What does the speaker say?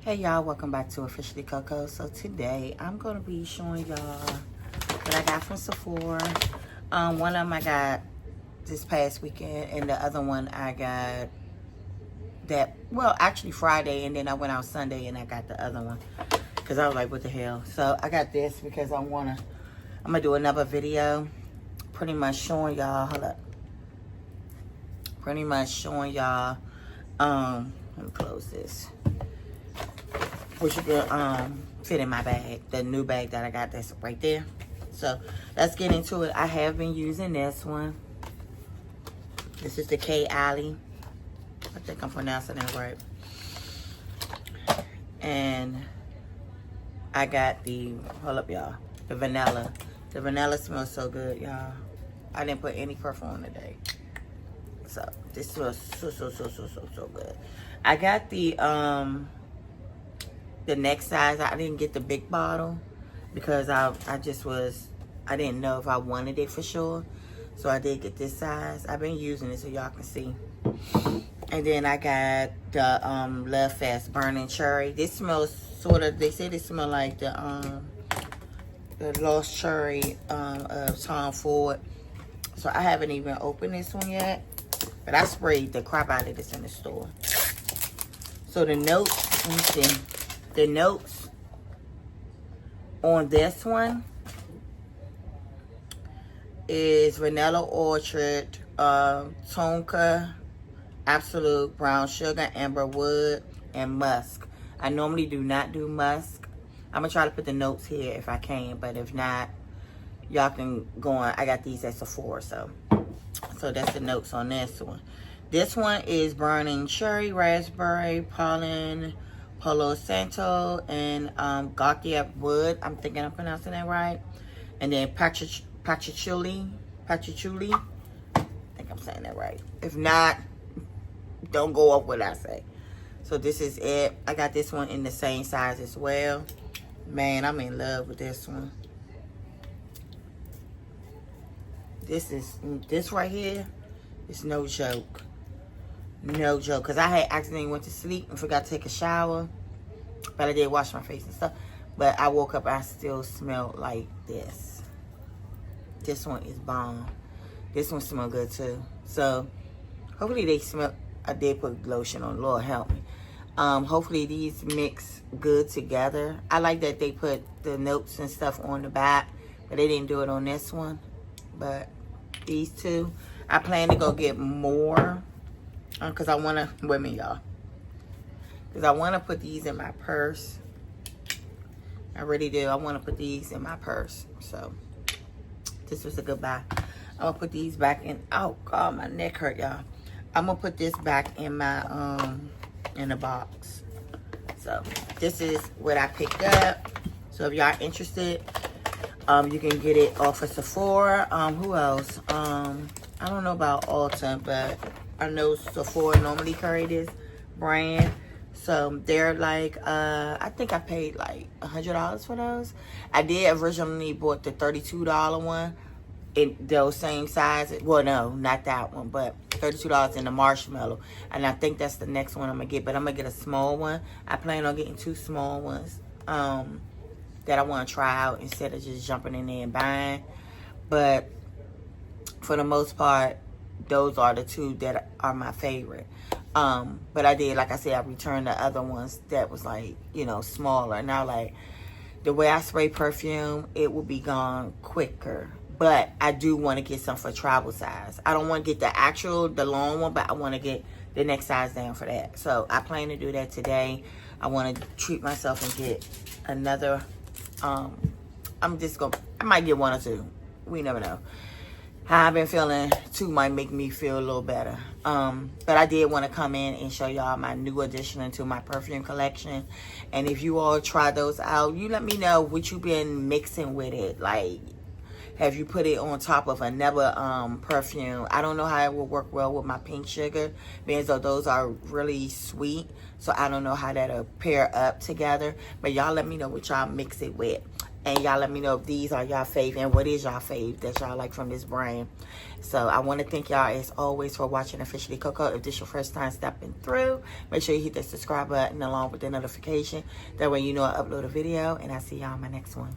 Hey y'all, welcome back to Officially Coco. So today I'm going to be showing y'all what I got from Sephora. One of them I got this past weekend, and the other one I got actually Friday, and then I went out Sunday and I got the other one because I was like, what the hell. So I got this because I'm gonna do another video pretty much showing y'all, let me close this, which you can fit in my bag, the new bag that I got that's right there. So let's get into it. I have been using this one. This is the KayAli. I think I'm pronouncing it right. And I got the, y'all, the vanilla. The vanilla smells so good, y'all. I didn't put any perfume on today. So this smells so good. I got the next size. I didn't get the big bottle because I didn't know if I wanted it for sure. So I did get this size. I've been using it so y'all can see. And then I got the LoveFest Burning Cherry. This smells sort of, they say they smell like the Lost Cherry of Tom Ford. So I haven't even opened this one yet, but I sprayed the crap out of this in the store. So the notes, let me see. The notes on this one is vanilla orchard, tonka, absolute, brown sugar, amber wood, and musk. I normally do not do musk. I'm gonna try to put the notes here if I can, but if not, y'all can go on. I got these at Sephora, so that's the notes on this one. This one is burning cherry, raspberry, pollen, Palo Santo, and Gakia wood. I'm thinking I'm pronouncing that right. And then patchouli. I think I'm saying that right. If not, don't go off what I say. So this is it. I got this one in the same size as well. Man, I'm in love with this one. This right here is no joke. No joke. Because I had accidentally went to sleep and forgot to take a shower. But I did wash my face and stuff. But I woke up, I still smelled like this. This one is bomb. This one smells good too. So hopefully they smell. I did put lotion on. Lord help me. Hopefully these mix good together. I like that they put the notes and stuff on the back, but they didn't do it on this one. But these two, I plan to go get more because I want to, wait a minute y'all, because I want to put these in my purse. I really do. I want to put these in my purse. So this was a good buy. I'm gonna put these back in. Oh God, my neck hurt, y'all. I'm gonna put this back in my in the box. So this is what I picked up. So if y'all interested, you can get it off of Sephora. Who else? I don't know about Ulta, but I know Sephora normally carry this brand. So they're like, I think I paid like $100 for those. I did originally bought the $32 one in those same sizes. Well, no, not that one, but $32 in the marshmallow. And I think that's the next one I'm gonna get, but I'm gonna get a small one. I plan on getting 2 small ones that I want to try out instead of just jumping in there and buying. But for the most part, those are the 2 that are my favorite. But I did, like I said, I returned the other ones that was like, you know, smaller. Now, like, the way I spray perfume, it will be gone quicker. But I do want to get some for travel size. I don't want to get the long one, but I want to get the next size down for that. So I plan to do that today. I want to treat myself and get another. I might get 1 or 2. We never know. How I've been feeling, 2 might make me feel a little better. But I did want to come in and show y'all my new addition into my perfume collection. And if you all try those out, you let me know what you've been mixing with it. Like, have you put it on top of another perfume? I don't know how it will work well with my pink sugar, being as though those are really sweet. So I don't know how that'll pair up together. But y'all let me know what y'all mix it with. And y'all let me know if these are y'all fave and what is y'all fave that y'all like from this brand. So I want to thank y'all as always for watching Officially Coco. If this is your first time stepping through, make sure you hit that subscribe button along with the notification. That way you know I upload a video, and I'll see y'all in my next one.